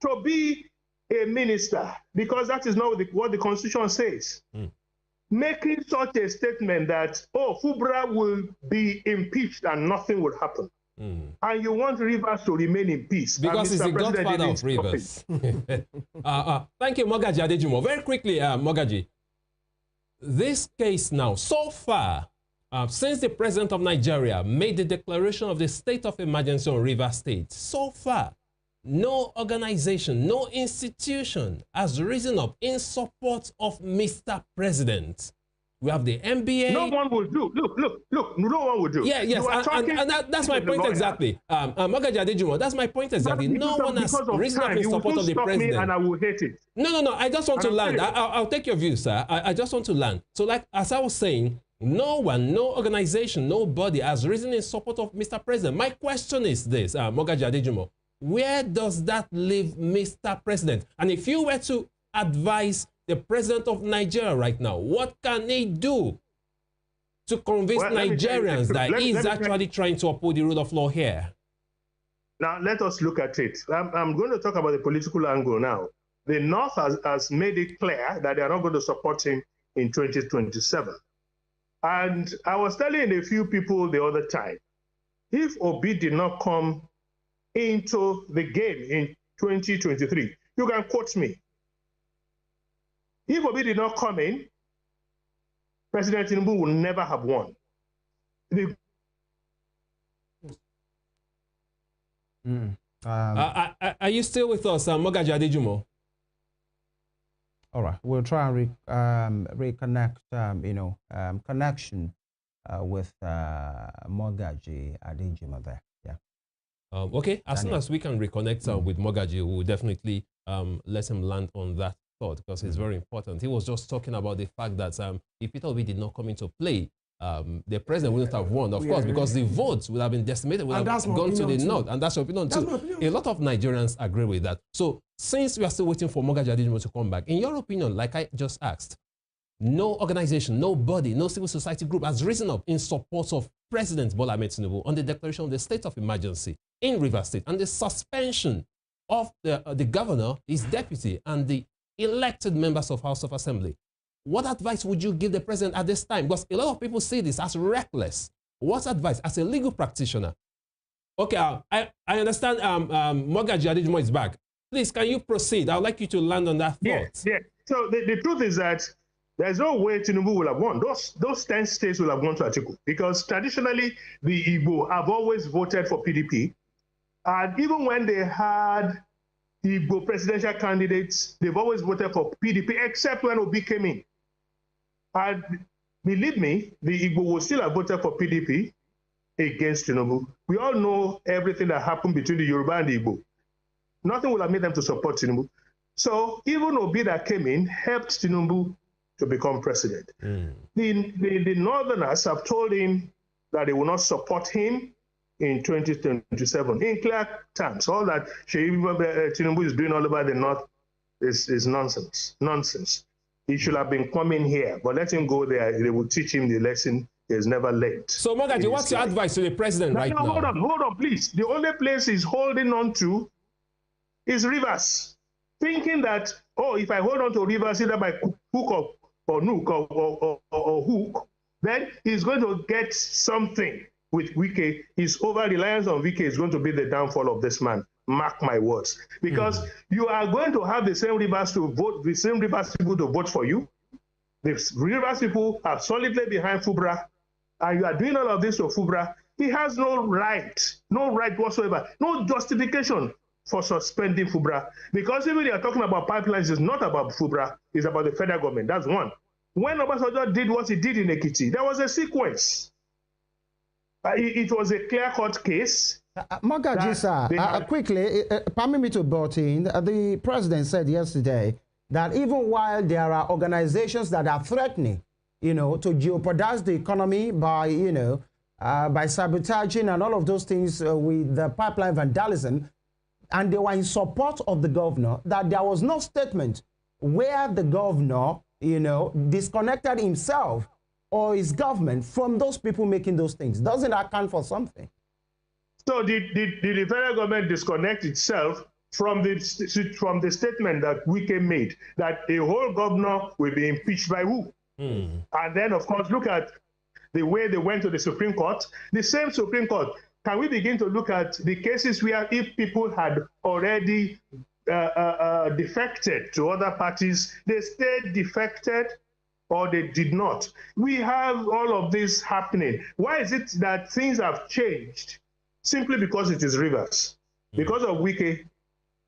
S5: to be a minister, because that is not what the Constitution says. Making such a statement that, oh, Fubara will be impeached and nothing will happen. And you want Rivers to remain in peace.
S4: Because he's the godfather of Rivers. Thank you, Mogaji Adejumo. Very quickly, Mogaji, this case now, so far, since the president of Nigeria made the declaration of the state of emergency on Rivers State, so far, no organization, no institution has risen up in support of Mr. President. We have the NBA.
S5: No one will do. Look, no one will do.
S4: Yeah, yes, and that's my point exactly. Mogaji Adejumo, that's my point exactly. No one has risen up in support of the president.
S5: And I will hate it.
S4: No, I just want to land. I'll take your view, sir. I just want to land. So like, as I was saying, no one, no organization, nobody has risen in support of Mr. President. My question is this, Mogaji Adejumo, where does that leave Mr. President? And if you were to advise the president of Nigeria right now, what can he do to convince Nigerians that he's actually trying to uphold the rule of law here?
S5: Now, let us look at it. I'm going to talk about the political angle now. The North has made it clear that they are not going to support him in 2027. And I was telling a few people the other time, if Obi did not come into the game in 2023, you can quote me. If Obi did not come in, President Tinubu would never have won.
S4: Are you still with us, Mogaji Adejumo?
S2: All right, we'll try and reconnect, connection with Mogaji Adejumo there. Yeah.
S4: Okay, as soon as we can reconnect with Mogaji, we'll definitely let him land on that thought, because it's very important. He was just talking about the fact that if Peter Obi did not come into play, the president wouldn't have won, of course, because the votes would have been decimated, would have gone to the north, and that's your opinion too. A lot of Nigerians agree with that. So since we are still waiting for Mogaji Adejumo to come back, in your opinion, like I just asked, no organization, nobody, no civil society group has risen up in support of President Bola Tinubu on the declaration of the state of emergency in Rivers State and the suspension of the governor, his deputy, and the elected members of House of Assembly. What advice would you give the president at this time? Because a lot of people see this as reckless. What advice as a legal practitioner? Okay, I understand Mogaji Adejumo is back. Please, can you proceed? I would like you to land on that thought.
S5: Yeah. So the truth is that there's no way Tinubu will have won. Those 10 states will have gone to Atiku, because traditionally the Igbo have always voted for PDP. And even when they had Igbo presidential candidates, they've always voted for PDP, except when Obi came in. And believe me, the Igbo will still have voted for PDP against Tinubu. We all know everything that happened between the Yoruba and the Igbo. Nothing will have made them to support Tinubu. So even Obi that came in helped Tinubu to become president. The Northerners have told him that they will not support him in 2027 in clear terms. All that Tinubu is doing all over the North is nonsense. He should have been coming here, but let him go there. They will teach him the lesson he has never learned.
S4: So, Mogaji, what's your advice to the president right now?
S5: Hold on, please. The only place he's holding on to is Rivers, thinking that, oh, if I hold on to Rivers either by hook or nook or hook, then he's going to get something with Wike. His over-reliance on Wike is going to be the downfall of this man. Mark my words. Because you are going to have the same Rivers to vote, the same Rivers people to vote for you. The Rivers people are solidly behind Fubara, and you are doing all of this to Fubara. He has no right whatsoever, no justification for suspending Fubara. Because even you are talking about pipelines, it's not about Fubara, it's about the federal government. That's one. When Obasanjo did what he did in Ekiti, there was a sequence. It was a clear-cut case.
S2: Magaji, sir, quickly, permit me to butt in. The president said yesterday that even while there are organizations that are threatening, to jeopardize the economy by, by sabotaging and all of those things with the pipeline vandalism, and they were in support of the governor, that there was no statement where the governor, disconnected himself or his government from those people making those things. Doesn't that account for something?
S5: So did the federal government disconnect itself from the statement that Wike made, that a whole governor will be impeached by who? And then, of course, look at the way they went to the Supreme Court. The same Supreme Court, can we begin to look at the cases where if people had already defected to other parties, they stayed defected or they did not? We have all of this happening. Why is it that things have changed? Simply because it is Rivers, because of Wike.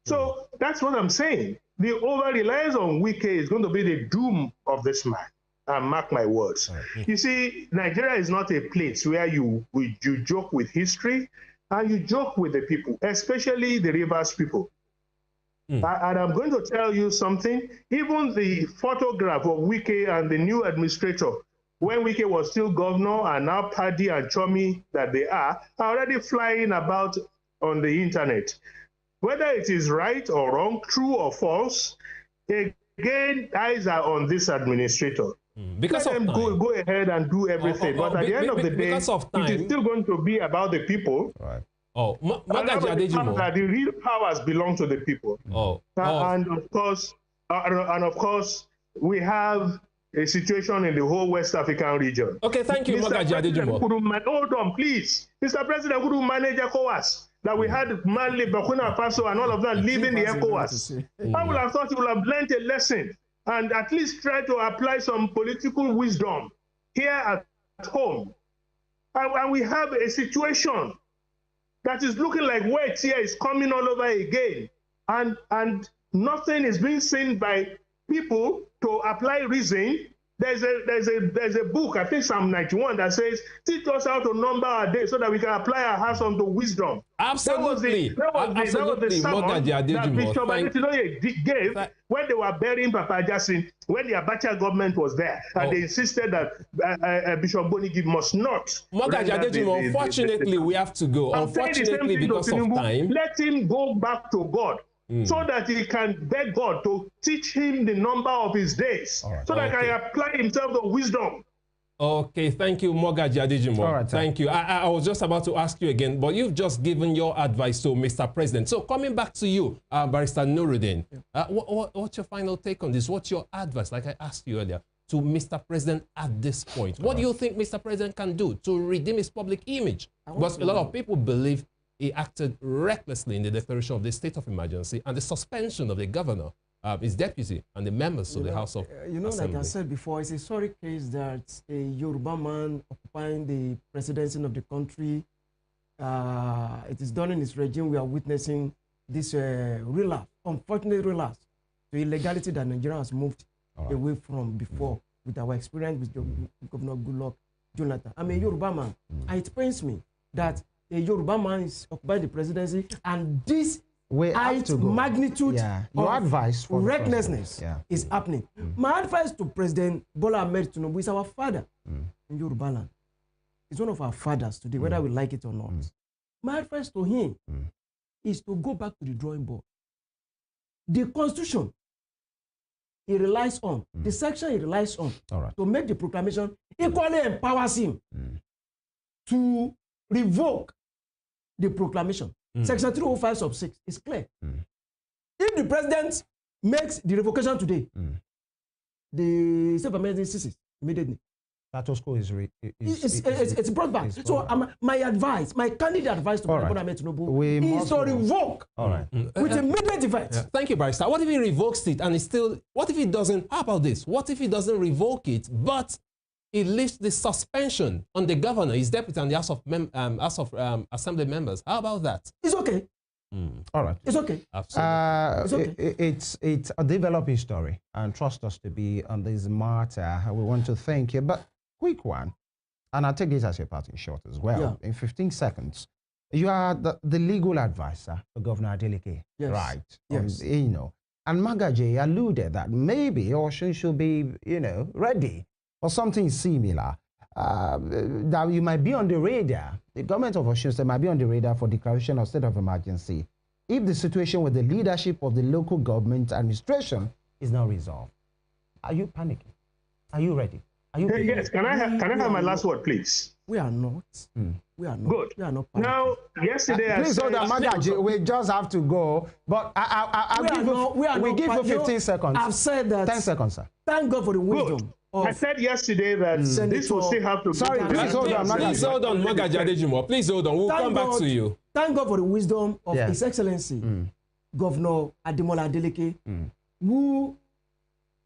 S5: So that's what I'm saying. The over-reliance on Wike is going to be the doom of this man. And mark my words. You see, Nigeria is not a place where you joke with history and you joke with the people, especially the Rivers people. And I'm going to tell you something. Even the photograph of Wike and the new administrator, when Wike was still governor and now Paddy and Chomi that they are already flying about on the internet. Whether it is right or wrong, true or false, again, eyes are on this administrator.
S4: Because
S5: Let them go ahead and do everything. But at the end of the day, it is still going to be about the people.
S2: Right.
S5: The real powers belong to the people. And of course, we have a situation in the whole West African region.
S4: Okay, thank you, Magaji Adejumo.
S5: Hold on, please. Mr. President couldn't manage ECOWAS. That we had Mali, Burkina Faso, and all of that leaving the ECOWAS. I would have thought he would have learned a lesson and at least try to apply some political wisdom here at home. And we have a situation that is looking like wet here is coming all over again. And nothing is being seen by people to apply reason. There's a book, I think Psalm 91, that says, teach us how to number our days so that we can apply our hearts unto wisdom.
S4: Absolutely.
S5: That was the sermon that Bishop Adetiloye gave when they were burying Papa Jasin, when the Abacha government was there. And they insisted that Bishop Bonigi must not.
S4: Magaji Adejumo, unfortunately, we have to go. Unfortunately, because of time.
S5: Let him go back to God. So that he can beg God to teach him the number of his days, so that he can apply himself to wisdom.
S4: Okay, thank you, Magaji Adejumo. Thank you. I was just about to ask you again, but you've just given your advice to Mr. President. So coming back to you, Barrister Nuruddin, what's your final take on this? What's your advice, like I asked you earlier, to Mr. President at this point? What do you think Mr. President can do to redeem his public image? Because a lot of people believe he acted recklessly in the declaration of the state of emergency and the suspension of the governor, his deputy, and the members of the House of Assembly.
S3: Like I said before, it's a sorry case that a Yoruba man occupying the presidency of the country, it is done in this regime. We are witnessing this relapse, unfortunate relapse to illegality that Nigeria has moved away from before with our experience with Governor Goodluck Jonathan. I'm a Yoruba man, and it pains me that a Yoruba man is occupying the presidency, and this magnitude of recklessness is happening. My advice to President Bola Tinubu is our father in Yoruba land. He's one of our fathers today, whether we like it or not. My advice to him is to go back to the drawing board. The Constitution he relies on, the section he relies on to make the proclamation equally empowers him to revoke the proclamation. Section 305 sub 6 is clear. If the president makes the revocation today, the state of emergency ceases immediately.
S2: Status quo is
S3: it's brought back. So my advice, my candid advice to President Tinubu is to revoke with immediate effect.
S4: Thank you, Barrister. What if he revokes it and it's still? What if he doesn't? How about this? What if he doesn't revoke it, but it lifts the suspension on the governor, his deputy, and the House of Assembly members? How about that?
S3: It's okay.
S2: All right.
S3: It's okay.
S4: Absolutely.
S3: It's okay.
S2: It's a developing story, and trust us to be on this matter. We want to thank you, but quick one, and I'll take this as your parting shot as well.
S3: Yeah.
S2: In 15 seconds, you are the legal advisor for Governor Adeleke,
S3: Yes.
S2: right?
S3: Yes.
S2: And Magaji alluded that maybe Osun should be, ready for something similar. That you might be on the radar. The government of Osun State might be on the radar for declaration of state of emergency if the situation with the leadership of the local government administration is not resolved. Are you panicking? Are you ready? Are you?
S5: Yes. Can I have my last word, please?
S3: We are not. We are not.
S5: Good.
S3: We are not.
S5: Now, yesterday
S2: Please hold on, Magaji. We just have to go. But we give you 15 seconds.
S3: I've said that.
S2: 10 seconds, sir.
S3: Thank God for the wisdom.
S5: Good. I said yesterday that this will still have to.
S2: Sorry, please hold on, Magaji.
S4: Please hold on, Magaji Adejumo. Please hold on. We'll come back to you.
S3: Thank God for the wisdom of His Excellency, Governor Ademola Adeleke, who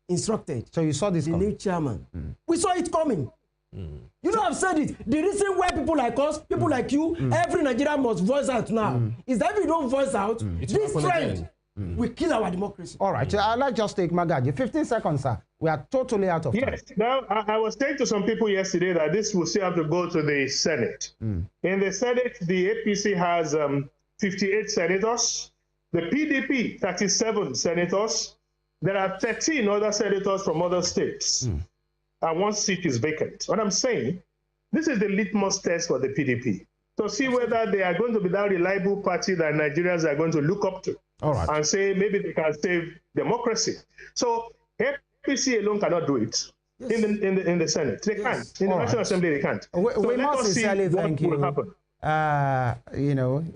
S3: instructed
S2: So you saw this
S3: the
S2: coming.
S3: new chairman. We saw it coming. You know, I've said it. The reason why people like us, people like you, every Nigerian must voice out now is that if you don't voice out, this trend will kill our democracy.
S2: All right, I'd like just take Magaji. 15 seconds, sir. We are totally out of time.
S5: Yes. Now, I was saying to some people yesterday that this will still have to go to the Senate. In the Senate, the APC has 58 senators, the PDP 37 senators. There are 13 other senators from other states, and one seat is vacant. What I'm saying, this is the litmus test for the PDP to see whether they are going to be that reliable party that Nigerians are going to look up to.
S2: All right.
S5: And say maybe they can save democracy. So APC alone cannot do it in the Senate. They can't. In the National Assembly, they can't.
S2: We must sincerely thank you.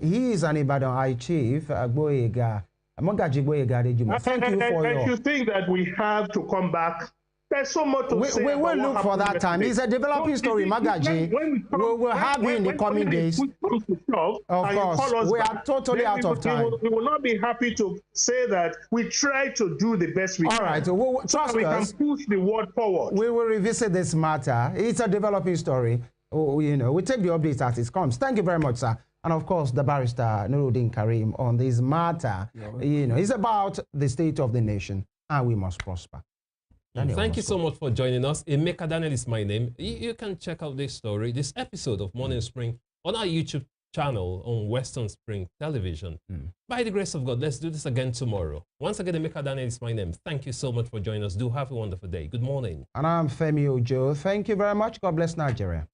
S2: He is an Ibadan High Chief, Magaji Gboyega Adejumo. Thank you for
S5: and you think that we have to come back. There's so much to say.
S2: We will look for that time. It's a developing story, Magaji. We will have you in the coming days. Of course, we are totally out of time.
S5: We will not be happy to say that we try to do the best we can.
S2: All right, trust
S5: we
S2: us.
S5: can push the world forward.
S2: We will revisit this matter. It's a developing story. We take the updates as it comes. Thank you very much, sir. And of course, the barrister Nuruddin Karim on this matter. It's about the state of the nation, and we must prosper.
S4: Thank you so much for joining us. Emeka Daniel is my name. You can check out this story, this episode of Morning Spring on our YouTube channel on Western Spring Television. By the grace of God, let's do this again tomorrow. Once again, Emeka Daniel is my name. Thank you so much for joining us. Do have a wonderful day. Good morning.
S2: And I'm Femi Ojo. Thank you very much. God bless Nigeria.